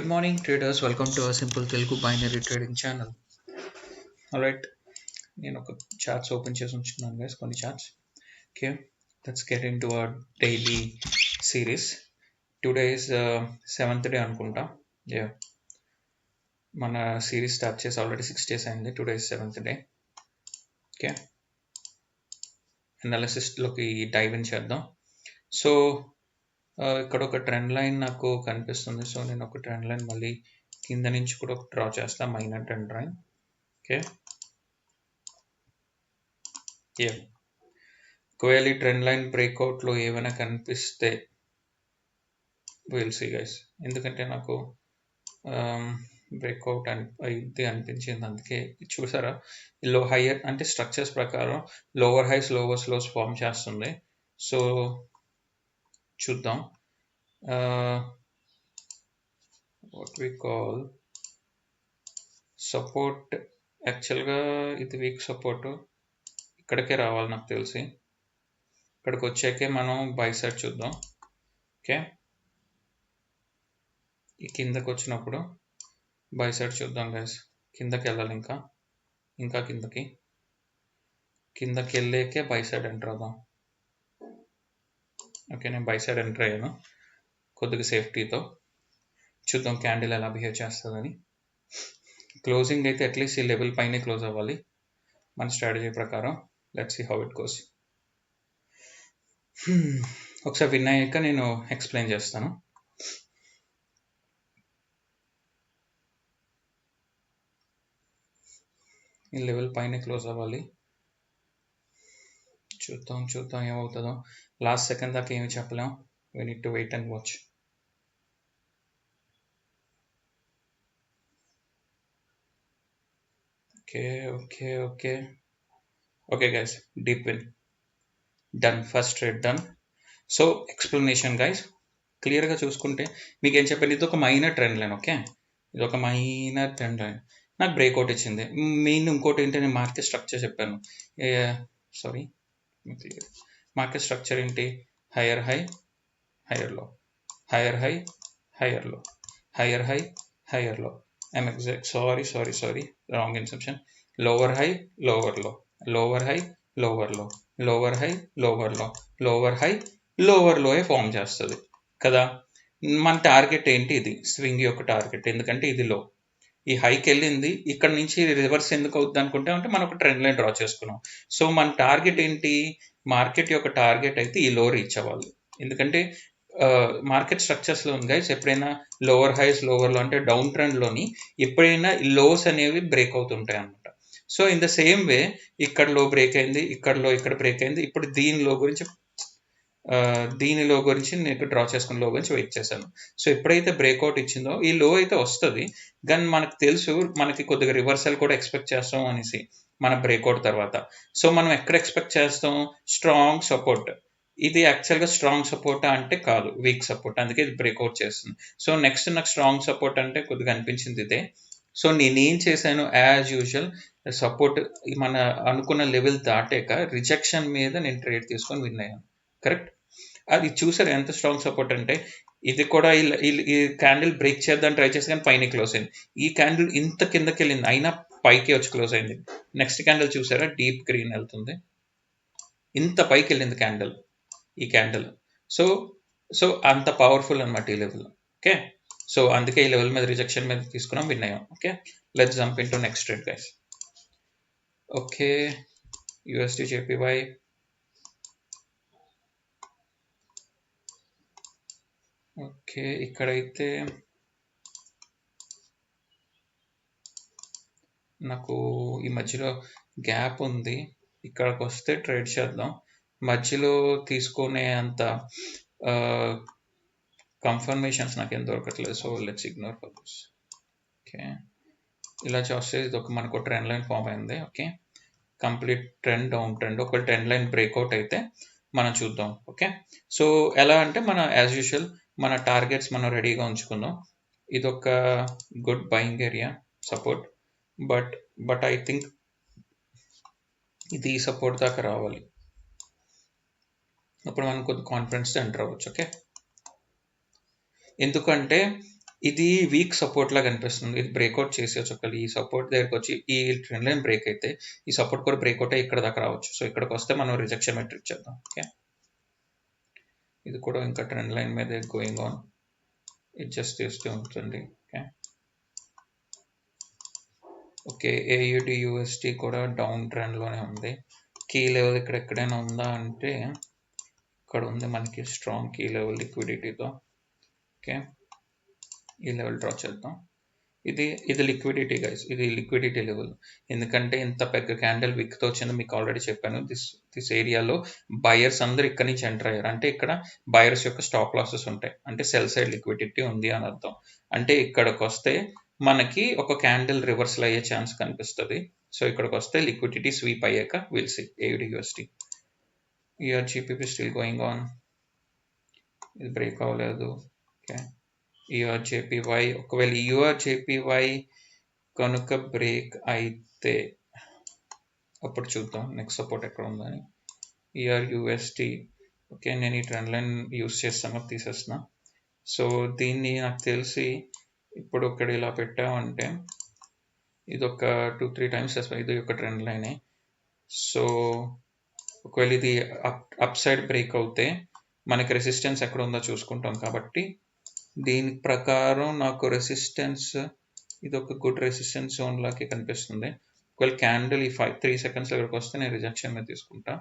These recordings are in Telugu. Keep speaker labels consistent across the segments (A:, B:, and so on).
A: Good morning, traders. Welcome to our simple Telugu binary trading channel. All right, నేను ఒక చార్ట్స్ ఓపెన్ చేసి ఉంచుకున్నాను guys, కొన్ని charts. Okay, let's get into our daily series. Today is 7th day అనుకుంటా. Yeah, మన సిరీస్ స్టార్ట్ చేసి ఆల్రెడీ 6 days అయింది. Today is 7th day. Okay, అనాలిసిస్లోకి డైవ్ ఇన్ చేద్దాం. సో ఇక్కడ ఒక ట్రెండ్ లైన్ నాకు కనిపిస్తుంది. సో నేను ఒక ట్రెండ్ లైన్ మళ్ళీ కింద నుంచి కూడా ఒక డ్రా చేస్తా, మైనర్ ట్రెండ్ లైన్. ఓకే, ఒకవేళ ఈ ట్రెండ్ లైన్ బ్రేక్అవుట్లో ఏమైనా కనిపిస్తే విల్ సీ గైస్, ఎందుకంటే నాకు బ్రేక్అవుట్ అయితే అనిపించింది. అందుకే చూసారా, లో హైయర్ అంటే స్ట్రక్చర్స్ ప్రకారం lower highs lower lows form చేస్తుంది. సో చూద్దాం. వాట్ వి కాల్ సపోర్ట్, యాక్చువల్గా ఇది వీక్ సపోర్ట్ ఇక్కడికే రావాలి నాకు తెలిసి. ఇక్కడికి వచ్చాకే మనం బై సైడ్ చూద్దాం. ఓకే, ఈ కిందకి వచ్చినప్పుడు బై సైడ్ చూద్దాం గైస్. కిందకి వెళ్ళాలి, ఇంకా కిందకి వెళ్ళాకే బై సైడ్ ఎంటర్ అవుదాం. ఓకే, నేను బై సైడ్ ఎంటర్ అయ్యాను కొద్దిగా సేఫ్టీతో. చూద్దాం క్యాండిల్ ఎలా బిహేవ్ చేస్తుందని. క్లోజింగ్ అయితే అట్లీస్ట్ ఈ లెవెల్ పైనే క్లోజ్ అవ్వాలి మన స్ట్రాటజీ ప్రకారం. Let's see how it goes. ఒకసారి విన్ అయ్యాక నేను ఎక్స్ప్లెయిన్ చేస్తాను. ఈ లెవెల్ పైన క్లోజ్ అవ్వాలి. చూద్దాం ఏమవుతుందో. లాస్ట్ సెకండ్ దాకా ఏమి చెప్పలేం. We need to wait and watch. Okay guys, deep win done. First trade done. So explanation guys, క్లియర్గా చూసుకుంటే మీకు ఏం చెప్పాను, ఇది ఒక మైనర్ ట్రెండ్ లైన్. ఓకే, ఇది ఒక మైనర్ ట్రెండ్ లైన్ నాకు బ్రేక్అవుట్ ఇచ్చింది. మెయిన్ ఇంకోటి ఏంటి, నేను మార్కెట్ స్ట్రక్చర్ చెప్పాను. మార్కెట్ స్ట్రక్చర్ ఏంటి, higher high higher low, higher high higher low, higher high higher low. I'm exact sorry wrong inception. Lower high lower low, lower high lower low, lower high lower low, lower high lower లోయే ఫామ్ చేస్తుంది కదా. మన టార్గెట్ ఏంటి, ఇది స్వింగ్ యొక్క టార్గెట్. ఎందుకంటే ఇది లో, ఈ హైకి వెళ్ళింది, ఇక్కడ నుంచి రివర్స్ ఎందుకు అవుతుంది అనుకుంటే అంటే మనం ఒక ట్రెండ్ లైన్ డ్రా చేసుకున్నాం. సో మన టార్గెట్ ఏంటి, మార్కెట్ యొక్క టార్గెట్ అయితే ఈ లో రీచ్ అవ్వాలి. ఎందుకంటే మార్కెట్ స్ట్రక్చర్స్లో ఉంది గైస్, ఎప్పుడైనా లోవర్ హైస్ లోవర్ లో అంటే డౌన్ ట్రెండ్లోని ఎప్పుడైనా లోస్ అనేవి బ్రేక్ అవుతుంటాయి అనమాట. So in the same way ఇక్కడ లో బ్రేక్ అయింది, ఇక్కడ బ్రేక్ అయింది. ఇప్పుడు దీనిలో గురించి నేను డ్రా చేసుకున్న లో గురించి వెయిట్ చేశాను. సో ఎప్పుడైతే బ్రేక్అవుట్ ఇచ్చిందో ఈ లో అయితే వస్తుంది, కానీ మనకు తెలుసు మనకి కొద్దిగా రివర్సల్ కూడా ఎక్స్పెక్ట్ చేస్తాం అనేసి మన బ్రేక్అవుట్ తర్వాత. సో మనం ఎక్కడ ఎక్స్పెక్ట్ చేస్తాం, స్ట్రాంగ్ సపోర్ట్. ఇది యాక్చువల్గా స్ట్రాంగ్ సపోర్ట్ అంటే కాదు, వీక్ సపోర్ట్. అందుకే ఇది బ్రేక్అవుట్ చేస్తుంది. సో నెక్స్ట్ నాకు స్ట్రాంగ్ సపోర్ట్ అంటే కొద్దిగా అనిపించింది ఇదే. సో నేనేం చేశాను, యాజ్ యూజువల్ సపోర్ట్ మన అనుకున్న లెవెల్ దాటాక రిజెక్షన్ మీద నేను ట్రేడ్ తీసుకొని విన్ అయ్యాను. కరెక్ట్, అది చూసారు ఎంత స్ట్రాంగ్ సపోర్ట్ అంటే. ఇది కూడా ఈ క్యాండిల్ బ్రేక్ చేద్దాం ట్రై చేసి కానీ పైన క్లోజ్ అయింది. ఈ క్యాండిల్ ఇంత కిందకి వెళ్ళింది అయినా పైకి వచ్చి క్లోజ్ అయింది. నెక్స్ట్ క్యాండిల్ చూసారా, డీప్ గ్రీన్ వెళ్తుంది, ఇంత పైకి వెళ్ళింది క్యాండిల్, ఈ క్యాండిల్. సో అంత పవర్ఫుల్ అనమాట ఈ లెవెల్. ఓకే, సో అందుకే ఈ లెవెల్ మీద రిజెక్షన్ మీద తీసుకున్నాం, విన్ అయ్యాం. Okay, let's jump in to next trade guys. Okay, USD జేపీవై. Okay, ఇక్కడైతే నాకు ఈ మధ్యలో గ్యాప్ ఉంది, ఇక్కడికి వస్తే ట్రేడ్ చేద్దాం. మధ్యలో తీసుకునే అంత కన్ఫర్మేషన్స్ నాకేం దొరకట్లేదు. So let's ignore for this. Okay, ఇలా చూస్తే ఇది ఒక మనకు ట్రెండ్ లైన్ ఫామ్ అయింది. Okay, complete trend down trend. ఒక ట్రెండ్ లైన్ బ్రేక్అవుట్ అయితే మనం చూద్దాం. ఓకే, సో ఎలా అంటే మన యాజ్ యూజువల్ మన టార్గెట్స్ మనం రెడీగా ఉంచుకుందాం. ఇది ఒక good buying area support, but I think ఇది సపోర్ట్ దాకా రావాలి. అప్పుడు మనం కొద్ది కాన్ఫిడెన్స్తో ఎంటర్ అవ్వచ్చు. ఓకే, ఎందుకంటే ఇది వీక్ సపోర్ట్ లా కనిపిస్తుంది. ఇది బ్రేక్అవుట్ చేసేయచ్చు ఒకవేళ ఈ సపోర్ట్ దగ్గరికి వచ్చి ఈ ట్రెండ్ లైన్ బ్రేక్ అయితే ఈ సపోర్ట్ కూడా బ్రేక్అవుట్ అయ్యి ఇక్కడ దాకా రావచ్చు. సో ఇక్కడికి వస్తే మనం రిజెక్షన్ మెట్రిక్ చేద్దాం. ఓకే, ఇది కూడా ఇంకా ట్రెండ్ లైన్ మీద గోయింగ్ ఆన్ అడ్జస్ట్ చేస్తూ ఉంటుంది. ఓకే ఓకే ఏయుడి యూఎస్టీ కూడా డౌన్ ట్రెండ్ లోనే ఉంది. కీ లెవెల్ ఇక్కడ ఎక్కడైనా ఉందా అంటే ఇక్కడ ఉంది మనకి స్ట్రాంగ్ కీ లెవెల్ లిక్విడిటీతో. ఓకే, ఈ లెవెల్ డ్రా చేద్దాం. ఇది లిక్విడిటీ గైస్, ఇది లిక్విడిటీ లెవెల్. ఎందుకంటే ఇంత పెద్ద క్యాండిల్ విక్తో వచ్చింది మీకు ఆల్రెడీ చెప్పాను. దిస్ ఏరియాలో బయర్స్ అందరూ ఇక్కడ నుంచి ఎంటర్ అయ్యారు. అంటే ఇక్కడ బయర్స్ యొక్క స్టాప్ లాసెస్ ఉంటాయి, అంటే సెల్ సైడ్ లిక్విడిటీ ఉంది అని అర్థం. అంటే ఇక్కడికి వస్తే మనకి ఒక క్యాండిల్ రివర్సల్ అయ్యే ఛాన్స్ కనిపిస్తుంది. సో ఇక్కడికి వస్తే లిక్విడిటీ స్వీప్ అయ్యాక will see AUD UST. EUR GBP still going on, ఇది బ్రేక్ అవ్వలేదు. ఓకే, యూఆర్జేపీవై ఒకవేళ యూఆర్జేపీవై కనుక బ్రేక్ అయితే అప్పుడు చూద్దాం నెక్స్ట్ సపోర్ట్ ఎక్కడ ఉందని. యూఎస్టీ ఓకే, నేను ఈ ట్రెండ్ లైన్ యూస్ చేస్తాను, తీసేస్తున్నా. సో దీన్ని నాకు తెలిసి ఇప్పుడు ఇక్కడ ఇలా పెట్టామంటే ఇది ఒక 2-3 టైమ్స్ ఇది ఒక ట్రెండ్ లైనే. సో ఒకవేళ ఇది అప్ సైడ్ బ్రేక్ అవుతే మనకి రెసిస్టెన్స్ ఎక్కడ ఉందో చూసుకుంటాం. కాబట్టి దీని ప్రకారం నాకు రెసిస్టెన్స్ ఇది ఒక గుడ్ రెసిస్టెన్స్ జోన్ లాగా కనిపిస్తుంది. ఒకవేళ క్యాండిల్ ఈ 3 సెకండ్స్ దగ్గరకు వస్తే నేను రిజెక్షన్ మీద తీసుకుంటా.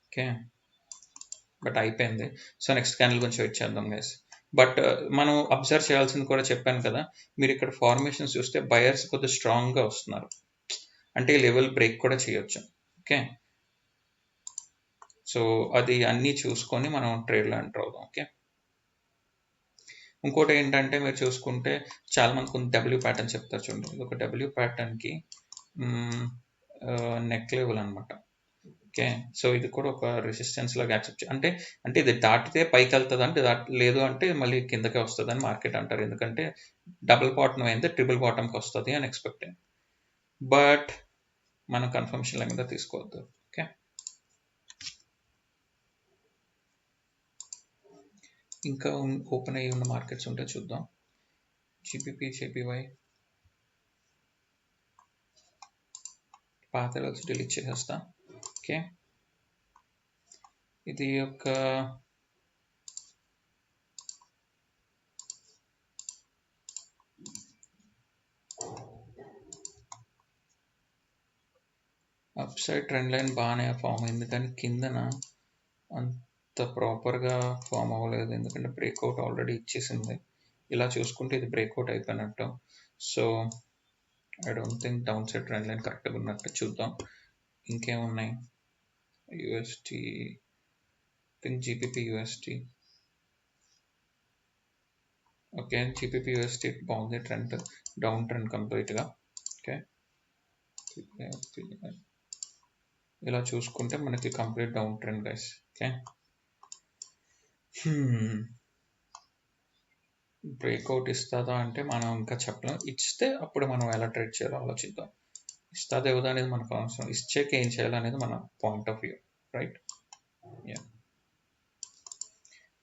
A: ఓకే, బట్ అయిపోయింది. సో నెక్స్ట్ క్యాండిల్ గురించి వెయిట్ చేద్దాం గైస్. బట్ మనం అబ్జర్వ్ చేయాల్సింది కూడా చెప్పాను కదా, మీరు ఇక్కడ ఫార్మేషన్స్ చూస్తే బయర్స్ కొద్దిగా స్ట్రాంగ్గా వస్తున్నారు, అంటే లెవెల్ బ్రేక్ కూడా చేయొచ్చు. ఓకే, సో అది అన్నీ చూసుకొని మనం ట్రేడ్లో ఎంటర్ అవుదాం. ఓకే, ఇంకోటి ఏంటంటే మీరు చూసుకుంటే చాలా మంది కొంత డబ్ల్యూ ప్యాటర్న్ చెప్తారు చూడండి. ఇది ఒక డబ్ల్యూ ప్యాటర్న్కి నెక్ లెవెల్ అనమాట. ఓకే, సో ఇది కూడా ఒక రెసిస్టెన్స్ లాగా యాక్సెప్ట్ అంటే ఇది దాటితే పైకి వెళ్తుంది, అంటే లేదు అంటే మళ్ళీ కిందకే వస్తుంది అని మార్కెట్ అంటారు. ఎందుకంటే డబుల్ బాటమ్ అయితే ట్రిపుల్ బాటమ్కి వస్తుంది అని ఎక్స్పెక్ట్. బట్ మనం కన్ఫర్మేషన్ లాగా తీసుకోవద్దు. ఓకే, ఇంకా ఓపెన్ అయ్యి ఉన్న మార్కెట్స్ ఉంటే చూద్దాం. జీపీపీ జేపీవై పాత లెవెల్స్ డిలీట్ చేసేస్తా. ఓకే, ఇది ఒక అప్ సైడ్ ట్రెండ్ లైన్ బాగానే ఫామ్ అయింది, కానీ కిందన అంత ప్రాపర్గా ఫామ్ అవ్వలేదు, ఎందుకంటే బ్రేక్అవుట్ ఆల్రెడీ ఇచ్చేసింది. ఇలా చూసుకుంటే ఇది బ్రేక్అవుట్ అయిపోయినట్టు. So I don't think down side trend line కరెక్ట్గా ఉన్నట్టు. చూద్దాం ఇంకేమున్నాయి. UST think GPP USD. Okay, GPP UST బాగుంది, ట్రెండ్ డౌన్ ట్రెండ్ కంప్లీట్గా. ఓకే, ఇలా చూసుకుంటే మనకి complete down trend guys. Okay, breakout ఇస్తుందా అంటే మనం ఇంకా చెప్పలేం. ఇస్తే అప్పుడు మనం ఎలా ట్రేడ్ చేయాలో ఆలోచిద్దాం. ఇస్తుందా ఇవ్వదా అనేది మనకు అవసరం, ఇచ్చాక ఏం చేయాలనేది మన point of view, right? Yeah,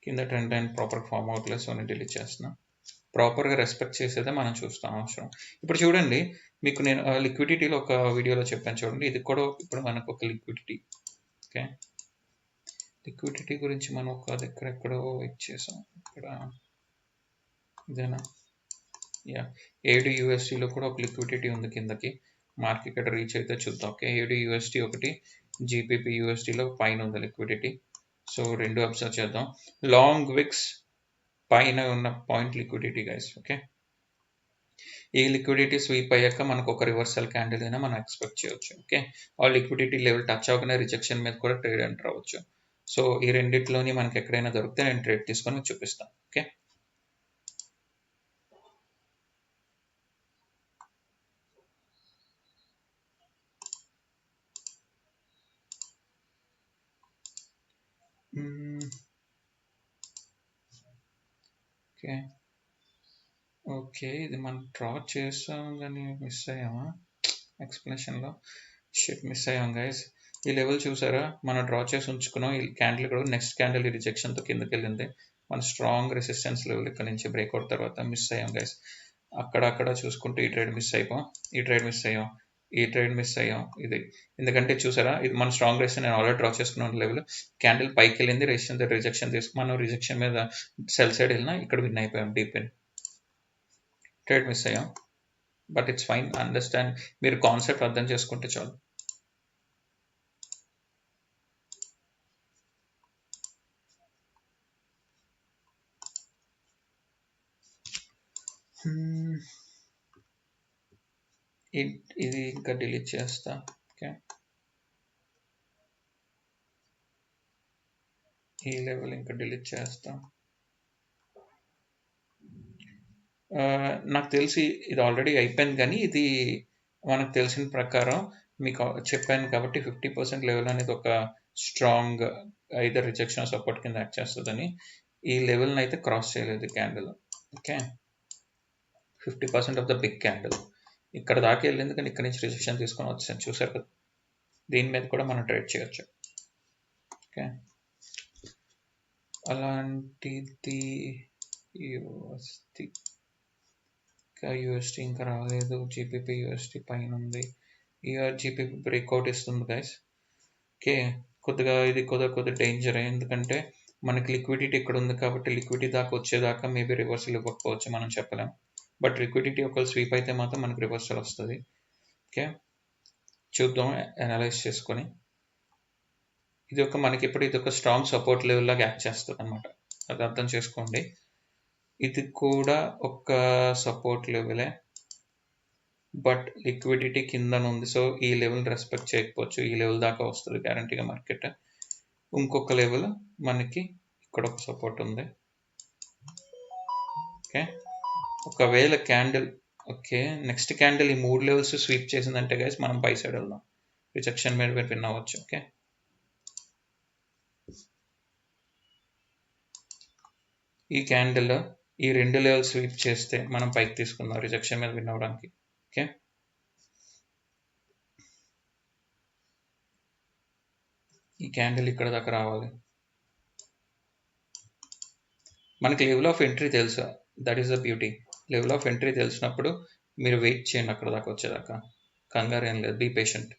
A: కింద ట్రెండ్ లైన్ ప్రాపర్ ఫామ్ అవ్వట్లేదు, సో నేను డిలీట్ చేస్తున్నా. ప్రాపర్గా రెస్పెక్ట్ చేసేదే మనం చూస్తాం అవసరం. ఇప్పుడు చూడండి, మీకు నేను లిక్విడిటీలో ఒక వీడియోలో చెప్పాను చూడండి, ఇది కూడా ఇప్పుడు మనకు ఒక లిక్విడిటీ. ఓకే, లిక్విడిటీ గురించి మనం ఒక దగ్గర ఎక్కడో ఇచ్చేసాం, ఇక్కడ ఇదేనా? యా, ఏడు యూఎస్టీలో కూడా ఒక లిక్విడిటీ ఉంది కిందకి, మార్కెట్ ఇక్కడ రీచ్ అయితే చూద్దాం. ఓకే, ఏడు యూఎస్టీ ఒకటి, జీపీపీ యూఎస్టీలో పైన ఉంది లిక్విడిటీ. సో రెండు అబ్జర్వ్ చేద్దాం. లాంగ్ విక్స్ పైన ఉన్న పాయింట్ లిక్విడిటీ గైస్. ఓకే, ఈ లిక్విడిటీ స్వీప్ అయ్యాక మనకు ఒక రివర్సల్ క్యాండిల్ అయినా మనం ఎక్స్పెక్ట్ చేయొచ్చు. ఓకే, ఆ లిక్విడిటీ లెవెల్ టచ్ అవ్వగానే రిజెక్షన్ మీద కూడా ట్రేడ్ ఎంటర్ అవ్వచ్చు. సో ఈ రెండిట్లోని మనకి ఎక్కడైనా దొరికితే నేను ట్రేడ్ తీసుకొని చూపిస్తాను. ఓకే, ఓకే ఓకే, ఇది మనం డ్రా చేసాం కానీ మిస్ అయ్యామా ఎక్స్ప్లెనేషన్లో? షిట్, మిస్ అయ్యాం గైస్. ఈ లెవెల్ చూసారా, మనం డ్రా చేసి ఉంచుకున్నాం. ఈ క్యాండిల్ కూడా నెక్స్ట్ క్యాండిల్ రిజెక్షన్తో కిందకి వెళ్ళింది. మన స్ట్రాంగ్ రెసిస్టెన్స్ లెవెల్ ఇక్కడ నుంచి బ్రేక్అవుట్ తర్వాత మిస్ అయ్యాం గైస్. అక్కడ చూసుకుంటే ఈ ట్రేడ్ మిస్ అయిపోయాం, ఈ ట్రేడ్ మిస్ అయ్యాం ఇది. ఎందుకంటే చూసారా, ఇది మన స్ట్రాంగ్ రెసిస్టెన్స్ నేను ఆల్రెడీ డ్రా చేసుకున్న లెవెల్. క్యాండిల్ పైకి వెళ్ళింది, రెసిస్టెన్స్ రిజెక్షన్ మనం రిజెక్షన్ మీద సెల్ సైడ్ వెళ్ళినా ఇక్కడ విన్ అయిపోయాం, డీప్ ఇన్. ట్రేడ్ మిస్ అయ్యాం, బట్ ఇట్స్ ఫైన్. అండర్స్టాండ్, మీరు కాన్సెప్ట్ అర్థం చేసుకుంటే చాలు. ఇది ఇంకా డిలీట్ చేస్తా. ఓకే, ఈ లెవెల్ ఇంకా డిలీట్ చేస్తా. నాకు తెలిసి ఇది ఆల్రెడీ అయిపోయింది, కానీ ఇది మనకు తెలిసిన ప్రకారం మీకు చెప్పాను కాబట్టి 50% లెవెల్ అనేది ఒక స్ట్రాంగ్ ఐదర్ రిజెక్షన్ సపోర్ట్ కింద యాక్ట్ చేస్తుందని. ఈ లెవెల్ని అయితే క్రాస్ చేయలేదు candle. Okay, 50% of the big candle ఇక్కడ దాకా వెళ్ళింది, కానీ ఇక్కడ నుంచి రిజెక్షన్ తీసుకొని వచ్చాను, చూసారు కదా. దీని మీద కూడా మనం ట్రేడ్ చేయొచ్చు. ఓకే, అలాంటిది యూఎస్టీ ఇంకా రాలేదు. జీపీపీ యూఎస్టీ పైన ఉంది. జీపీపీ బ్రేక్అవుట్ ఇస్తుంది గైస్. ఓకే, కొద్దిగా డేంజర్, ఎందుకంటే మనకి లిక్విడిటీ ఇక్కడ ఉంది కాబట్టి లిక్విడిటీ దాకా వచ్చేదాకా మేబీ రివర్సల్ ఇవ్వకపోవచ్చు, మనం చెప్పలేం. బట్ లిక్విడిటీ ఒక స్వీప్ అయితే మాత్రం మనకి రివర్సల్ వస్తుంది. ఓకే, చూద్దాం అనలైజ్ చేసుకొని. ఇది మనకి ఇప్పుడు ఇది ఒక స్ట్రాంగ్ సపోర్ట్ లెవెల్ లాగా యాక్ట్ చేస్తుంది అనమాట, అది అర్థం చేసుకోండి. ఇది కూడా ఒక సపోర్ట్ లెవెలే, బట్ లిక్విడిటీ కింద ఉంది. సో ఈ లెవెల్ రెస్పెక్ట్ చేయకపోవచ్చు, ఈ లెవెల్ దాకా వస్తుంది గ్యారంటీగా మార్కెట్. ఇంకొక లెవెల్ మనకి ఇక్కడ ఒక సపోర్ట్ ఉంది. ఓకే, ఒకవేళ క్యాండిల్ నెక్స్ట్ క్యాండిల్ ఈ 3 లెవెల్స్ స్వీప్ చేసిందంటే గైస్ మనం పై సైడ్ వెళ్దాం, రిజెక్షన్ మీద విన్ అవ్వచ్చు. ఓకే, ఈ క్యాండిల్ ఈ 2 లెవెల్ స్వీప్ చేస్తే మనం పైకి తీసుకుందాం రిజెక్షన్ మీద విన్ అవ్వడానికి. ఓకే, ఈ క్యాండిల్ ఇక్కడ దాకా రావాలి. మనకి లెవెల్ ఆఫ్ ఎంట్రీ తెలుసు, that is the beauty. Level of entry తెలిసినప్పుడు మీరు వెయిట్ చేయండి అక్కడ దాకా వచ్చేదాకా, కంగారు ఏం లేదు, బీ పేషెంట్.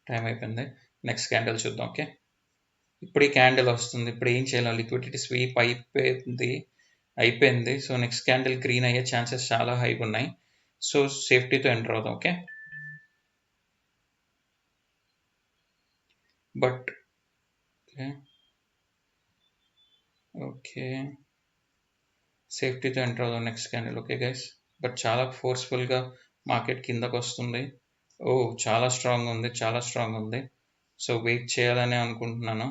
A: టైం అయిపోయింది, నెక్స్ట్ క్యాండిల్ చూద్దాం. ఓకే, ఇప్పుడు ఈ క్యాండిల్ వస్తుంది, ఇప్పుడు ఏం చేయాలి, లిక్విడిటీ స్వీప్ అయిపోయింది. సో నెక్స్ట్ క్యాండిల్ గ్రీన్ అయ్యే ఛాన్సెస్ చాలా హైగా ఉన్నాయి. సో సేఫ్టీతో ఎంటర్ అవుదాం. ఓకే, బట్ ఓకే సేఫ్టీతో ఎంటర్ అవుదాం next candle. Okay guys, but చాలా ఫోర్స్ఫుల్గా మార్కెట్ కిందకు వస్తుంది. చాలా స్ట్రాంగ్ ఉంది. సో వెయిట్ చేయాలని అనుకుంటున్నాను.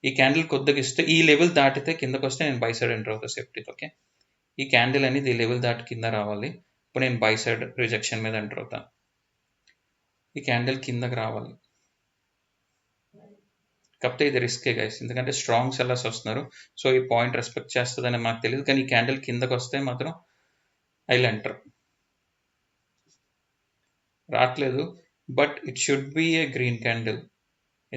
A: ఈ క్యాండిల్ కొద్దిగా ఇస్తే, ఈ లెవెల్ దాటితే కిందకు వస్తే నేను బై సైడ్ ఎంటర్ అవుతాను సేఫ్టీతో. ఓకే, ఈ క్యాండిల్ అనేది ఈ లెవెల్ దాటి కింద రావాలి, ఇప్పుడు నేను బై సైడ్ రిజెక్షన్ మీద ఎంటర్ అవుతాను. ఈ క్యాండిల్ కిందకి రావాలి, కాకపోతే ఇది రిస్కే గైస్, ఎందుకంటే స్ట్రాంగ్ సెల్లర్స్ వస్తున్నారు. సో ఈ పాయింట్ రెస్పెక్ట్ చేస్తుందని మాకు తెలియదు, కానీ ఈ క్యాండిల్ కిందకు వస్తే మాత్రం ఐల్ ఎంటర్. రావట్లేదు, but it should B A green candle,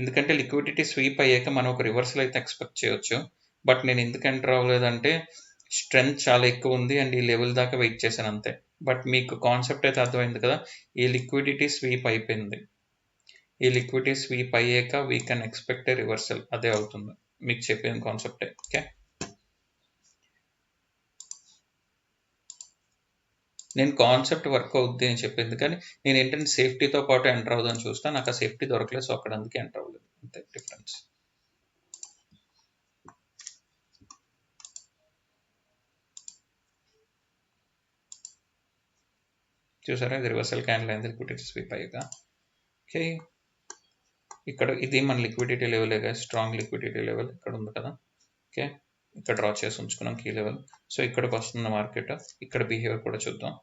A: ఎందుకంటే లిక్విడిటీ స్వీప్ అయ్యాక మనం ఒక రివర్సల్ అయితే ఎక్స్పెక్ట్ చేయొచ్చు. బట్ నేను ఎందుకు ఎంటర్ అవ్వలేదంటే స్ట్రెంగ్త్ చాలా ఎక్కువ ఉంది అండ్ ఈ లెవెల్ దాకా వెయిట్ చేశాను అంతే. బట్ మీకు కాన్సెప్ట్ అయితే అర్థమైంది కదా, ఈ లిక్విడిటీ స్వీప్ అయిపోయింది, ఈ లిక్విడిటీ స్వీప్ అయ్యాక we can expect A reversal, అదే అవుతుంది మీకు చెప్పిన కాన్సెప్టే. ఓకే, నేను కాన్సెప్ట్ వర్క్ అవుద్ది అని చెప్పింది, కానీ నేను ఏంటంటే సేఫ్టీతో పాటు ఎంటర్ అవుదామని చూస్తాను, నాకు ఆ సేఫ్టీ దొరకలేదు, సో అక్కడ అందుకే ఎంటర్ అవ్వలేదు, అంతే డిఫరెన్స్. చూసారా, ఇది రివర్సల్ క్యాండిల్ అయింది లిక్విడిటీ స్వీప్ అయ్యాక. ఓకే, ఇక్కడ ఇది మన liquidity level, strong liquidity level ఇక్కడ ఉంది కదా. ఓకే, ఇక్కడ డ్రా చేసి ఉంచుకున్నాం కీ లెవెల్. సో ఇక్కడికి వస్తుంది మార్కెట్, ఇక్కడ బిహేవియర్ కూడా చూద్దాం.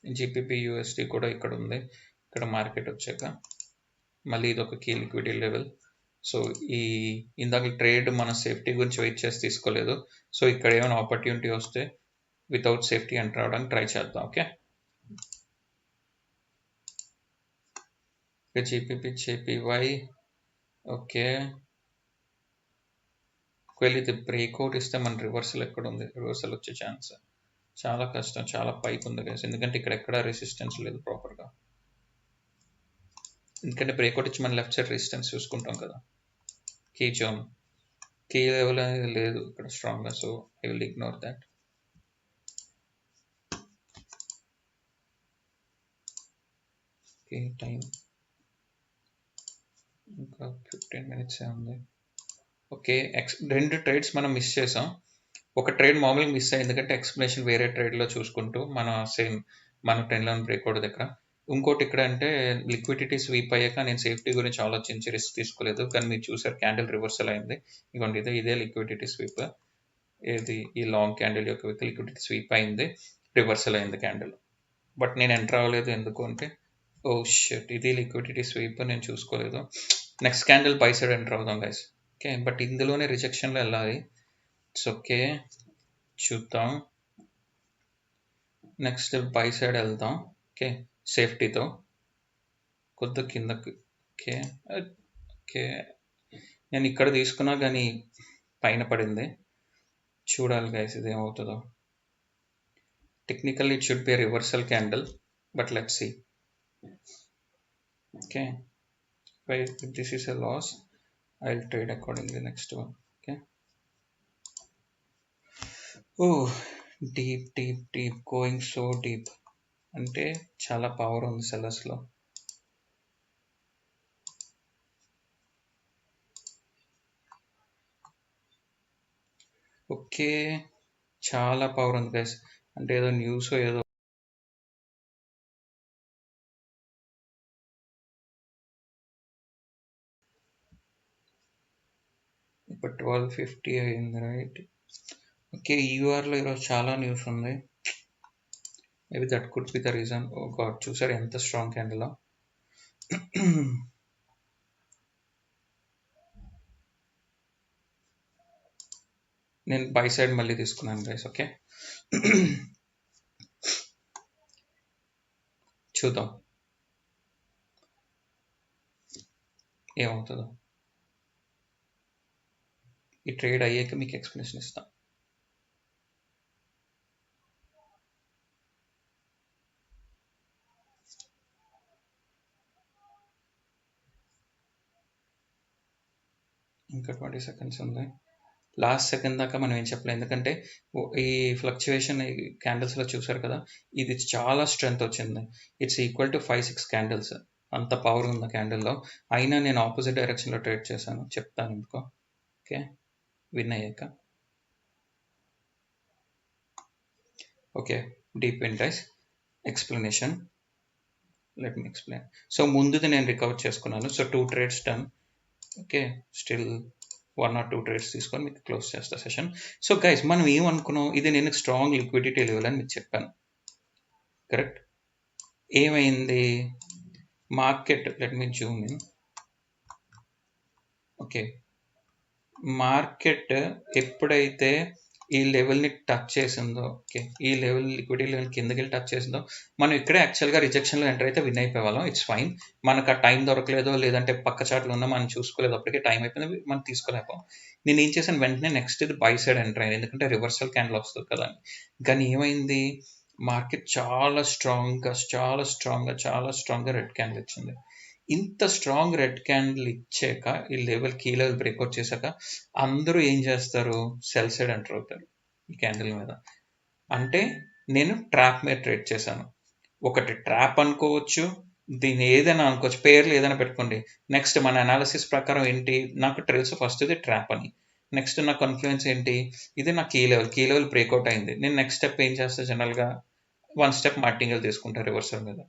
A: జీపీపీ యూఎస్టీ కూడా ఇక్కడ ఉంది, ఇక్కడ మార్కెట్ వచ్చాక మళ్ళీ ఇది ఒక కీ లిక్విడిటీ లెవెల్. సో ఈ ఇందాక ట్రేడ్ మన సేఫ్టీ గురించి వెయిట్ చేసి తీసుకోలేదు, సో ఇక్కడ ఏమైనా ఆపర్చునిటీ వస్తే వితౌట్ సేఫ్టీ ఎంటర్ అవడానికి ట్రై చేద్దాం. ఓకే, జీపీపీ జేపీవై ఓకే, ఒకవేళ ఇది బ్రేక్అవుట్ ఇస్తే మన రివర్సల్ ఎక్కడ ఉంది? రివర్సల్ వచ్చే ఛాన్స్ చాలా కష్టం, చాలా పైకి ఉంది గైస్, ఎందుకంటే ఇక్కడ ఎక్కడ రెసిస్టెన్స్ లేదు ప్రాపర్గా. ఎందుకంటే బ్రేక్అవుట్ ఇచ్చి మన లెఫ్ట్ సైడ్ రెసిస్టెన్స్ చూసుకుంటాం కదా. కీ జోన్, కీ లెవెల్ అనేది లేదు ఇక్కడ స్ట్రాంగ్గా, so I will ignore that. Okay, time ఇంకా 15 minutes ఉంది. ఓకే, రెండు ట్రేడ్స్ మనం మిస్ చేసాం. ఒక ట్రేడ్ మామూలుగా మిస్ అయ్యింది, ఎందుకంటే ఎక్స్ప్లెనేషన్ వేరే ట్రేడ్లో చూసుకుంటూ మన 10-11 బ్రేక్అవుట్ దగ్గర. ఇంకోటి ఇక్కడ అంటే లిక్విడిటీ స్వీప్ అయ్యాక నేను సేఫ్టీ గురించి ఆలోచించి రిస్క్ తీసుకోలేదు, కానీ మీరు చూసారు క్యాండిల్ రివర్సల్ అయింది. ఇదిగోండి ఇదే లిక్విడిటీ స్వీప్. ఏది ఈ లాంగ్ క్యాండిల్ యొక్క లిక్విడిటీ స్వీప్ అయింది, రివర్సల్ అయింది క్యాండిల్. బట్ నేను ఎంటర్ అవ్వలేదు, ఎందుకు అంటే ఓ షిట్, ఇది లిక్విడిటీ స్వీప్ నేను చూసుకోలేదు. Next candle by side enter అవుదాం గైస్. ఓకే, బట్ ఇందులోనే రిజెక్షన్లో వెళ్ళాలి. ఇట్స్ ఓకే, చూద్దాం. నెక్స్ట్ బై సైడ్ వెళ్దాం. ఓకే, సేఫ్టీతో కొద్ది కిందకి. ఓకే ఓకే, నేను ఇక్కడ తీసుకున్నా కానీ పైన పడింది. చూడాలి గైస్ ఇది ఏమవుతుందో. Technically it should be reversal candle, but let's see. Okay, if this is a loss, I'll trade accordingly next one. Okay. Oh, deep going so deep, అంటే చాలా పవర్ ఉంది సెల్లర్స్ లో. ఓకే, చాలా పవర్ ఉంది గైస్, అంటే ఏదో న్యూస్ ఏదో ఇప్పుడు 12:50 అయింది రైట్. ఓకే, యూఆర్లో ఈరోజు చాలా న్యూస్ ఉంది, maybe that could be the reason. Oh god, చూసారు ఎంత స్ట్రాంగ్ క్యాండిల్. నేను బై సైడ్ మళ్ళీ తీసుకున్నాను గైస్. ఓకే, చూద్దాం ఏమవుతుందో. ఈ ట్రేడ్ అయ్యాక మీకు ఎక్స్ప్లెనేషన్ ఇస్తాం. ఇంకా 20 seconds ఉంది. లాస్ట్ సెకండ్ దాకా మనం ఏం చెప్పలేదు, ఎందుకంటే ఈ ఫ్లక్చువేషన్ క్యాండిల్స్లో చూసారు కదా, ఇది చాలా స్ట్రెంగ్త్ వచ్చింది. ఇట్స్ ఈక్వల్ టు 5-6 క్యాండిల్స్, అంత పవర్ ఉంది క్యాండిల్లో. అయినా నేను ఆపోజిట్ డైరెక్షన్లో ట్రేడ్ చేశాను, చెప్తాను ఎందుకో. ఓకే, విన్ అయ్యాక. Okay, deep in guys, explanation let me explain. So ముందుది నేను రికవర్ చేసుకున్నాను, so 2 trades done. Okay, still 1 or 2 trades తీసుకొని మీకు క్లోజ్ చేస్తా సెషన్. సో గైస్, మనం ఏమనుకున్నాం, ఇది నేను స్ట్రాంగ్ లిక్విడిటీ లెవెల్ అని మీకు చెప్పాను, కరెక్ట్? ఏమైంది market, let me Zoom in. Okay, market ఎప్పుడైతే ఈ లెవెల్ని టచ్ చేసిందో, ఓకే, ఈ లెవెల్ లిక్విడిటీ లెవెల్ కిందకి వెళ్ళి టచ్ చేసిందో, మనం ఇక్కడే యాక్చువల్గా రిజెక్షన్లో ఎంటర్ అయితే విన్ అయిపోవాలం. ఇట్స్ ఫైన్, మనకు ఆ టైం దొరకలేదో లేదంటే పక్క చాట్లు ఉన్నా మనం చూసుకోలేదు, అప్పటికే టైం అయిపోయింది, మనం తీసుకోలేకపోం. నేను ఏం చేశాను, వెంటనే నెక్స్ట్ ఇది బై సైడ్ ఎంటర్ అయ్యాను, ఎందుకంటే రివర్సల్ క్యాండిల్ వస్తుంది కదా అని. కానీ ఏమైంది, మార్కెట్ చాలా స్ట్రాంగ్గా రెడ్ క్యాండిల్ ఇచ్చింది. ఇంత స్ట్రాంగ్ రెడ్ క్యాండిల్ ఇచ్చాక, ఈ లెవెల్ కీ లెవెల్ బ్రేక్అవుట్ చేశాక అందరూ ఏం చేస్తారు, సెల్ సైడ్ ఎంటర్ అవుతారు ఈ క్యాండిల్ మీద. అంటే నేను ట్రాప్ మీద ట్రేడ్ చేశాను. ఒకటి ట్రాప్ అనుకోవచ్చు, దీన్ని ఏదైనా అనుకోవచ్చు, పేర్లు ఏదైనా పెట్టుకోండి. నెక్స్ట్ మన అనాలిసిస్ ప్రకారం ఏంటి, నాకు తెలుసు ఫస్ట్ ఇది ట్రాప్ అని. నెక్స్ట్ నా కాన్ఫిడెన్స్ ఏంటి, ఇది నా కీ లెవెల్ బ్రేక్అవుట్ అయింది. నేను నెక్స్ట్ స్టెప్ ఏం చేస్తాను, జనరల్గా 1 step మార్టింగల్ తీసుకుంటా రివర్సల్ మీద.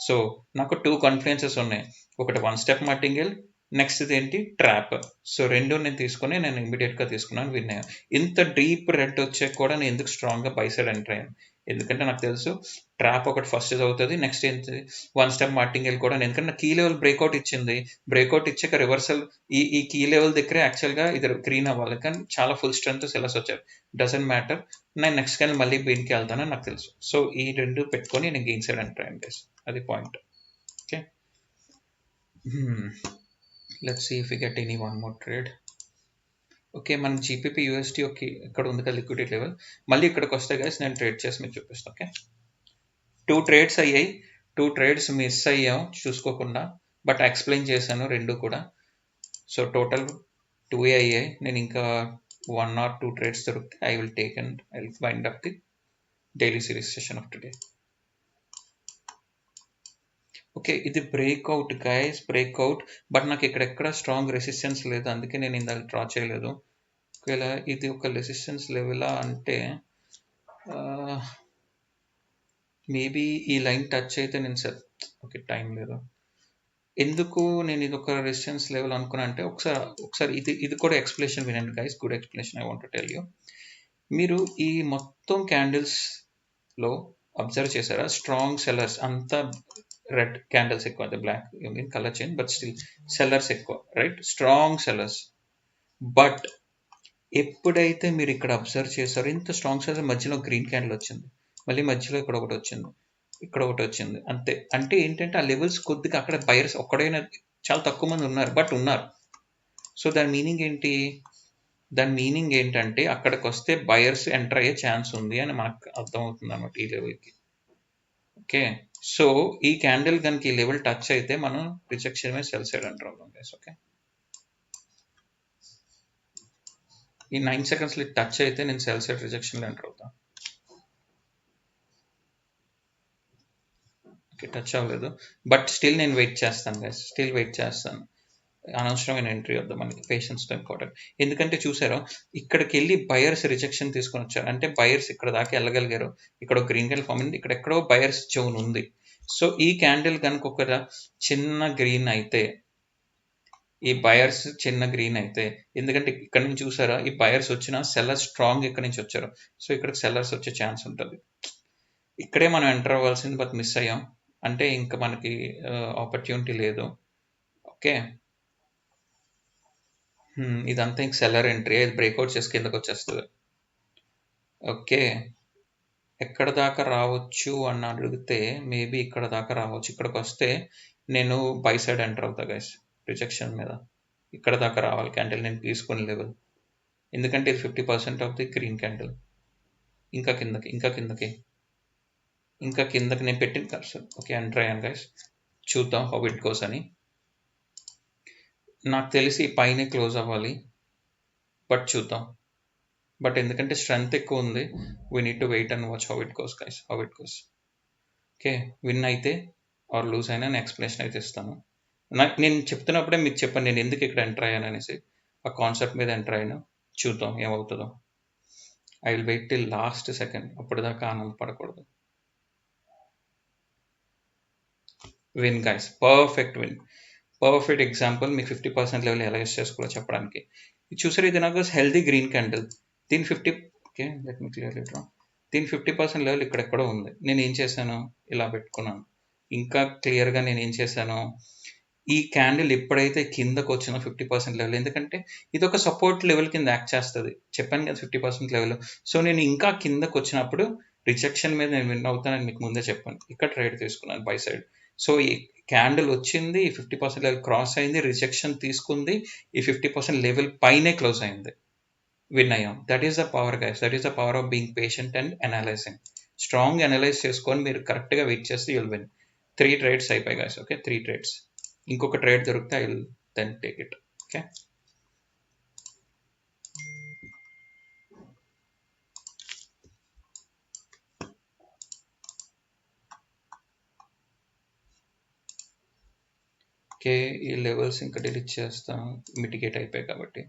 A: సో నాకు 2 కాన్ఫిడెన్సెస్ ఉన్నాయి, ఒకటి 1 step మార్టింగల్, నెక్స్ట్ ఇది ఏంటి ట్రాప్. సో రెండు నేను తీసుకొని నేను ఇమీడియట్గా తీసుకున్నాను, విన్ అయ్యాను. ఇంత డీప్ రెడ్ వచ్చాక కూడా నేను ఎందుకు స్ట్రాంగ్గా బై సైడ్ ఎంటర్ అయ్యాను, ఎందుకంటే నాకు తెలుసు ట్రాప్ ఒకటి ఫస్ట్ అవుతుంది, నెక్స్ట్ ఏంటి 1 step మార్టింగల్ కూడా. ఎందుకంటే కీ లెవెల్ బ్రేక్అవుట్ ఇచ్చింది, బ్రేక్అవుట్ ఇచ్చాక రివర్సల్ ఈ కీ లెవెల్ దగ్గరే యాక్చువల్గా ఇది గ్రీన్ అవ్వాలి, కానీ చాలా ఫుల్ స్ట్రెంత్ సెలర్స్ వచ్చారు. డజంట్ మ్యాటర్, నేను నెక్స్ట్ కానీ మళ్ళీ బీన్కి వెళ్తానని నాకు తెలుసు. సో ఈ రెండు పెట్టుకొని నేను గెయిన్ సైడ్ ఎంటర్ అయ్యాను గైస్, అది point. Okay, let's see if we get any one more trade. Okay, మన జీపీపీ యూఎస్టీ ఓకే ఇక్కడ ఉంది కదా లిక్విడిటీ లెవెల్. మళ్ళీ ఇక్కడికి వస్తే గైస్ నేను ట్రేడ్ చేసి మీకు చూపిస్తాను. ఓకే, 2 ట్రేడ్స్ అయ్యాయి, 2 ట్రేడ్స్ మిస్ అయ్యాం చూసుకోకుండా, బట్ ఎక్స్ప్లెయిన్ చేశాను రెండు కూడా. సో టోటల్ 2 అయ్యాయి. నేను ఇంకా 1 or 2 ట్రేడ్స్ దొరికితే I will take and I will wind up the daily series session of today. Okay, ఇది బ్రేక్అవుట్ గైస్, బ్రేక్అవుట్. బట్ నాకు ఇక్కడ స్ట్రాంగ్ రెసిస్టెన్స్ లేదు, అందుకే నేను ఇందాక డ్రా చేయలేదు. ఒకవేళ ఇది ఒక రెసిస్టెన్స్ లెవెలా అంటే మేబీ ఈ లైన్ టచ్ అయితే నేను సార్ ఓకే టైం లేదు. ఎందుకు నేను ఇది ఒక రెసిస్టెన్స్ లెవెల్ అనుకున్నా అంటే ఒకసారి ఇది కూడా ఎక్స్ప్లెనేషన్ వినండి guys, good explanation I want to tell you. మీరు ఈ మొత్తం క్యాండిల్స్లో అబ్జర్వ్ చేశారా, స్ట్రాంగ్ సెల్లర్స్ అంతా రెడ్ క్యాండిల్స్ ఎక్కువ, అంటే black mean colour change but still sellers ఎక్కువ, రైట్, స్ట్రాంగ్ సెల్లర్స్. బట్ ఎప్పుడైతే మీరు ఇక్కడ అబ్జర్వ్ చేశారో ఇంత స్ట్రాంగ్ సెల్లర్ మధ్యలో గ్రీన్ క్యాండిల్ వచ్చింది, మళ్ళీ మధ్యలో ఇక్కడ ఒకటి వచ్చింది, ఇక్కడ ఒకటి వచ్చింది, అంతే. అంటే ఏంటంటే ఆ లెవెల్స్ కొద్దిగా అక్కడ బయర్స్ ఒక్కడైనా చాలా తక్కువ మంది ఉన్నారు, బట్ ఉన్నారు. సో దాని మీనింగ్ ఏంటి, దాని మీనింగ్ ఏంటంటే అక్కడికి వస్తే బయర్స్ ఎంటర్ అయ్యే ఛాన్స్ ఉంది అని మనకు అర్థమవుతుంది అన్నమాట ఈ లెవెల్కి. ఓకే, సో ఈ క్యాండిల్ కనుక ఈ లెవెల్ టచ్ అయితే మనం రిజెక్షన్ మీద సెల్ సైడ్ ఎంటర్ అవుతాం గైస్. ఓకే, ఈ 9 seconds టచ్ అయితే నేను సెల్ సైడ్ రిజెక్షన్లో ఎంటర్ అవుతాను. ఓకే, టచ్ అవ్వలేదు, బట్ స్టిల్ నేను వెయిట్ చేస్తాను గైస్, స్టిల్ వెయిట్ చేస్తాను. అనవసరమైన ఎంట్రీ వద్దాం, మనకి పేషెన్స్తో ఇంపార్టెంట్. ఎందుకంటే చూసారో ఇక్కడికి వెళ్ళి బయర్స్ రిజెక్షన్ తీసుకొని వచ్చారు, అంటే బయర్స్ ఇక్కడ దాకా వెళ్ళగలిగారు. ఇక్కడ గ్రీన్ క్యాండిల్ ఫామ్ అయింది, ఇక్కడ ఎక్కడో బయర్స్ జోన్ ఉంది. సో ఈ క్యాండిల్ కనుక ఒక చిన్న గ్రీన్ అయితే, ఈ బయర్స్ చిన్న గ్రీన్ అయితే, ఎందుకంటే ఇక్కడ నుంచి చూసారా ఈ బయర్స్ వచ్చిన సెల్లర్స్ స్ట్రాంగ్ ఇక్కడ నుంచి వచ్చారు, సో ఇక్కడికి సెల్లర్స్ వచ్చే ఛాన్స్ ఉంటుంది. ఇక్కడే మనం ఎంటర్ అవ్వాల్సింది, బట్ మిస్ అయ్యాం, అంటే ఇంకా మనకి ఆపర్చునిటీ లేదు. ఓకే, ఇదంతా ఇంక సెల్లర్ ఎంట్రీ, అది బ్రేక్అవుట్ చేసి కిందకు వచ్చేస్తుంది. ఓకే, ఎక్కడ దాకా రావచ్చు అని అడిగితే మేబీ ఇక్కడ దాకా రావచ్చు. ఇక్కడికి వస్తే నేను బై సైడ్ ఎంటర్ అవుతా గైస్, రిజెక్షన్ మీద. ఇక్కడ దాకా రావాలి క్యాండిల్ నేను తీసుకునే లెవెల్, ఎందుకంటే ఇది 50% ఆఫ్ ది గ్రీన్ క్యాండిల్. ఇంకా కిందకి ఇంకా కిందకి ఇంకా కిందకి నేను పెట్టిన కర్సర్. ఓకే, ఎంటర్ అయ్యాను గైస్, చూద్దాం హౌ ఇట్ గోస్ అని. నాకు తెలిసి పైన క్లోజ్ అవ్వాలి, బట్ చూద్దాం. బట్ ఎందుకంటే స్ట్రెంగ్త్ ఎక్కువ ఉంది, we need to wait and watch how it goes guys, how it goes. Okay, win అయితే ఆర్ లూజ్ అయినా నేను ఎక్స్ప్లెనేషన్ అయితే ఇస్తాను. నేను చెప్తున్నప్పుడే మీకు చెప్పాను నేను ఎందుకు ఇక్కడ ఎంటర్ అయ్యాను అనేసి, ఆ కాన్సెప్ట్ మీద ఎంటర్ అయినా, చూద్దాం ఏమవుతుందో. I will wait till last second, అప్పటిదాకా ఆనందపడకూడదు. Win guys, perfect win, perfect example మీకు 50% లెవెల్ ఎలా యూస్ చేసుకోవాలో చెప్పడానికి. చూసారు, ఇది నాకు హెల్దీ గ్రీన్ క్యాండిల్, దీని 50 okay let me clear litre, దీని 50% లెవెల్ ఇక్కడెక్కడో ఉంది. నేను ఏం చేశాను, ఇలా పెట్టుకున్నాను. ఇంకా క్లియర్గా నేను ఏం చేశాను, ఈ క్యాండిల్ ఎప్పుడైతే కిందకు వచ్చిన 50% లెవెల్, ఎందుకంటే ఇది ఒక సపోర్ట్ లెవెల్ కింద యాక్ట్ చేస్తుంది, చెప్పాను కదా 50% లెవెల్. సో నేను ఇంకా కిందకు వచ్చినప్పుడు రిజెక్షన్ మీద నేను విన్ అవుతానని మీకు ముందే చెప్పాను, ఇక్కడ ట్రేడ్ తీసుకున్నాను బై సైడ్. సో ఈ క్యాండిల్ వచ్చింది, 50% లెవెల్ క్రాస్ అయింది, రిజెక్షన్ తీసుకుంది, ఈ 50% లెవెల్ పైనే క్లోజ్ అయింది, విన్ అయ్యాం. That is the power guys, that is the power of being patient and analysing. Strong analyse చేసుకొని మీరు కరెక్ట్గా వెయిట్ చేస్తే యుల్ విన్. 3 ట్రేడ్స్ అయిపోయి గైస్. ఓకే, 3 ట్రేడ్స్, ఇంకొక ట్రేడ్ దొరికితే I will then take it. Okay, okay, ఈ లెవెల్స్ ఇంకా డిలీట్ చేస్తాను, మిటిగేట్ అయిపోయాయి కాబట్టి.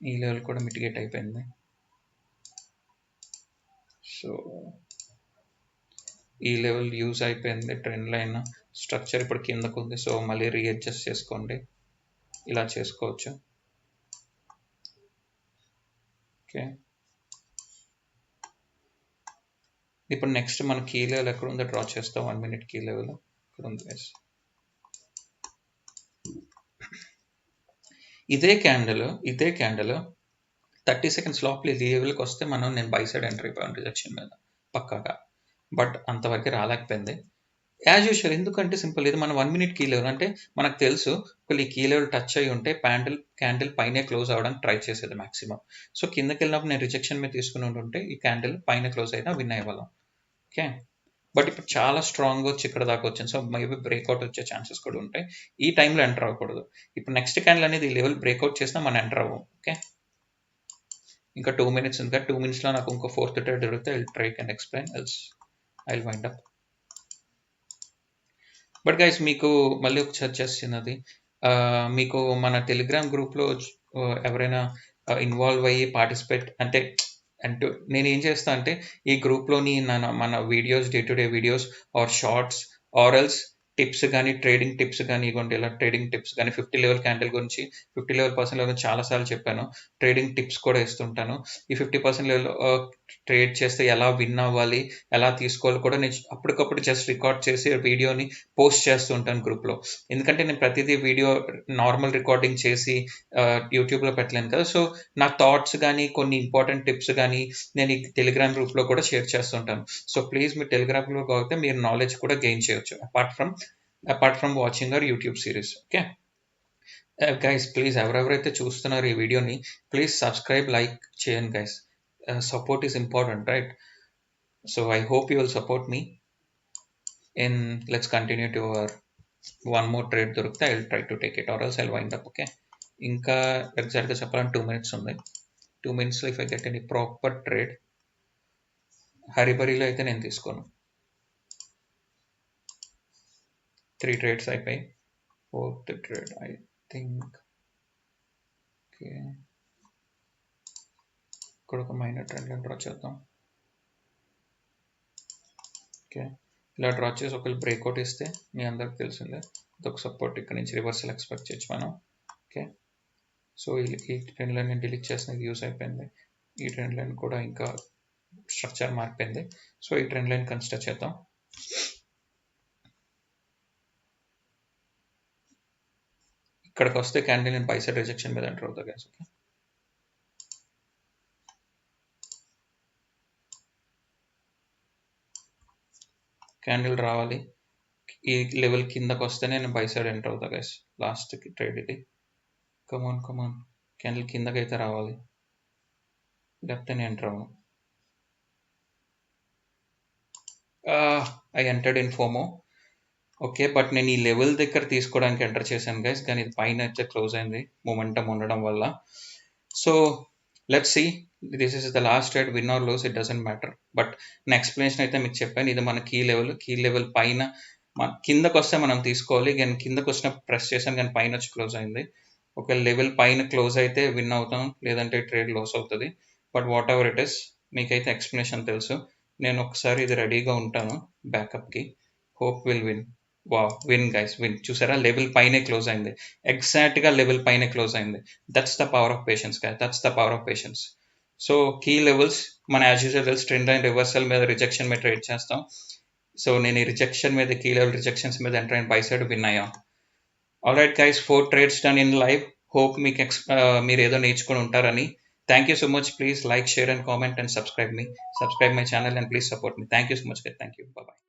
A: ఈ లెవెల్ కూడా మిటిగేట్ అయిపోయింది. సో ఈ లెవెల్ యూజ్ అయిపోయింది, ట్రెండ్ లైన్ స్ట్రక్చర్ ఇప్పుడు కిందకు ఉంది. సో మళ్ళీ రీఅడ్జస్ట్ చేసుకోండి, ఇలా చేసుకోవచ్చు. ఓకే, ఇప్పుడు నెక్స్ట్ మన కీ లెవెల్ ఎక్కడ ఉందో డ్రా చేస్తాం. 1 minute కీ లెవెల్ ఇక్కడ ఉంది గైస్. ఇదే క్యాండిల్ 30 seconds లోపల లెవెల్కి వస్తే నేను బై సైడ్ ఎంటర్ అయిపోయాను రిజెక్షన్ మీద పక్కాగా, బట్ అంతవరకు రాలేకపోయింది. యాజ్ యూజువల్, ఎందుకంటే సింపుల్, ఇది మన 1 మినిట్ కీ లెవెల్ అంటే మనకు తెలుసు ఒకవేళ ఈ కీ లెవెల్ టచ్ అయ్యి ఉంటే క్యాండిల్ పైనే క్లోజ్ అవ్వడానికి ట్రై చేసేది మాక్సిమం. సో కిందకి వెళ్ళినప్పుడు నేను రిజెక్షన్ మీద తీసుకుని ఉంటుంటే ఈ క్యాండిల్ పైన క్లోజ్ అయినా విన్ అయ్యేవాళ్ళం. ఓకే, బట్ ఇప్పుడు చాలా స్ట్రాంగ్ వచ్చి ఇక్కడ దాకా వచ్చింది. సో మేబీ బ్రేక్అవుట్ వచ్చే ఛాన్సెస్ కూడా ఉంటాయి. ఈ టైంలో ఎంటర్ అవ్వకూడదు. ఇప్పుడు నెక్స్ట్ క్యాండిల్ అనేది ఈ లెవెల్ బ్రేక్అవుట్ చేసినా మనం ఎంటర్ అవ్వం. ఓకే, ఇంకా 2 మినిట్స్ ఉంది కదా, 2 మినిట్స్లో నాకు ఇంకో ఫోర్త్ ట్రేడ్ దొరికితే I try can explain, else I will wind up. But guys, మీకు మళ్ళీ ఒక సజెస్ట్ చిన్నది, మీకు మన టెలిగ్రామ్ గ్రూప్లో ఎవరైనా ఇన్వాల్వ్ అయ్యి పార్టిసిపేట్ అంటే నేను ఏం చేస్తా అంటే ఈ గ్రూప్లోని మన videos, day to day videos or shorts or else tips కానీ, ట్రేడింగ్ టిప్స్ కానీ, ఇవ్వండి ఇలా ట్రేడింగ్ టిప్స్ కానీ, 50 లెవెల్ క్యాండిల్ గురించి, 50 లెవెల్ పర్సెంట్ లెవెల్ చాలాసార్లు చెప్పాను. ట్రేడింగ్ టిప్స్ కూడా ఇస్తుంటాను. ఈ 50% లెవెల్ ట్రేడ్ చేస్తే ఎలా విన్ అవ్వాలి, ఎలా తీసుకోవాలి కూడా నేను అప్పటికప్పుడు జస్ట్ రికార్డ్ చేసి వీడియోని పోస్ట్ చేస్తూ ఉంటాను గ్రూప్లో. ఎందుకంటే నేను ప్రతిదీ వీడియో నార్మల్ రికార్డింగ్ చేసి యూట్యూబ్లో పెట్టలేను కదా. సో నా థాట్స్ కానీ, కొన్ని ఇంపార్టెంట్ టిప్స్ కానీ నేను ఈ టెలిగ్రామ్ గ్రూప్లో కూడా షేర్ చేస్తుంటాను. సో ప్లీజ్ మీరు టెలిగ్రామ్ గ్రూప్ అయితే మీరు నాలెడ్జ్ కూడా గెయిన్ చేయొచ్చు apart from watching our YouTube series. Okay guys, please ఎవరెవరైతే చూస్తున్నారు ఈ వీడియోని, ప్లీజ్ సబ్స్క్రైబ్, లైక్ చేయండి guys. Support is important, right? So I hope you will support me in let's continue to our one more trade దొరికితే I will try to take it or else I will wind up. Okay, ఇంకా ఎగ్జాక్ట్గా చెప్పాలంటే 2 మినిట్స్ ఉంది. 2 మినిట్స్లో if I get any proper trade, హరిబరిలో అయితే నేను తీసుకోను. 3 ట్రేడ్స్ అయిపోయి 4th trade I think. Okay, ఇక్కడ ఒక మైనర్ ట్రెండ్ లైన్ డ్రా చేద్దాం. ఓకే, ఇలా డ్రా చేసి ఒకవేళ బ్రేక్అవుట్ ఇస్తే మీ అందరికి తెలిసిందే అదొక సపోర్ట్. ఇక్కడ నుంచి రివర్సల్ ఎక్స్పెక్ట్ చేయొచ్చు మనం. ఓకే, సో ఈ ట్రెండ్ లైన్ నేను డిలీట్ చేసిన యూస్ అయిపోయింది. ఈ ట్రెండ్ లైన్ కూడా ఇంకా స్ట్రక్చర్ మారిపోయింది. సో ఈ ట్రెండ్ లైన్ కన్సిడర్ చేద్దాం. ఇక్కడికి వస్తే క్యాండిల్ నేను బై సైడ్ రిజెక్షన్ మీద ఎంటర్ అవుతా గైస్. ఓకే, క్యాండిల్ రావాలి, ఈ లెవెల్ కిందకు వస్తే నేను బై సైడ్ ఎంటర్ అవుతా గైస్. లాస్ట్ ట్రేడ్ ఇది. కమాన్ క్యాండిల్ కిందకి అయితే రావాలి, లేకపోతే నేను ఎంటర్ అవ్వను. I entered in FOMO. Okay, but నేను ఈ లెవెల్ దగ్గర తీసుకోవడానికి ఎంటర్ చేశాను గైస్, కానీ ఇది పైన అయితే క్లోజ్ అయింది మొమెంటం ఉండడం వల్ల. So let's see, this is the last trade, win or lose it doesn't matter. But నా ఎక్స్ప్లెనేషన్ అయితే మీకు చెప్పాను, ఇది మన కీ లెవెల్ పైన కిందకు వస్తే మనం తీసుకోవాలి. కానీ కిందకు వచ్చినప్పుడు ప్రెస్ చేశాను, కానీ పైన వచ్చి క్లోజ్ అయింది. ఒక లెవెల్ పైన క్లోజ్ అయితే విన్ అవుతాం, లేదంటే ట్రేడ్ లాస్ అవుతుంది. But whatever it is, మీకైతే ఎక్స్ప్లెనేషన్ తెలుసు. నేను ఒకసారి ఇది రెడీగా ఉంటాను బ్యాకప్కి. Hope will win. Win guys, win. చూసారా, లెవెల్ పైనే క్లోజ్ అయింది, ఎగ్జాక్ట్గా లెవెల్ పైనే క్లోజ్ అయింది. That's the power of patience guys, that's the power of patience. So key levels మన యాజ్ యూజువల్ తెలుసు, ట్రెండ్ లైన్ రివర్సల్ మీద, రిజెక్షన్ మీద ట్రేడ్ చేస్తాం. సో నేను ఈ రిజెక్షన్ మీద, కీ లెవెల్ రిజెక్షన్స్ మీద ఎంటర్ అయిన బై సైడ్ విన్ అయ్యాం. Alright guys, 4 trades done in live. Hope మీకు మీరు ఏదో నేర్చుకుని ఉంటారని. Thank you so much. Please like, share and comment and subscribe my channel, and please support me. Thank you so much guys. Thank you. Bye bye.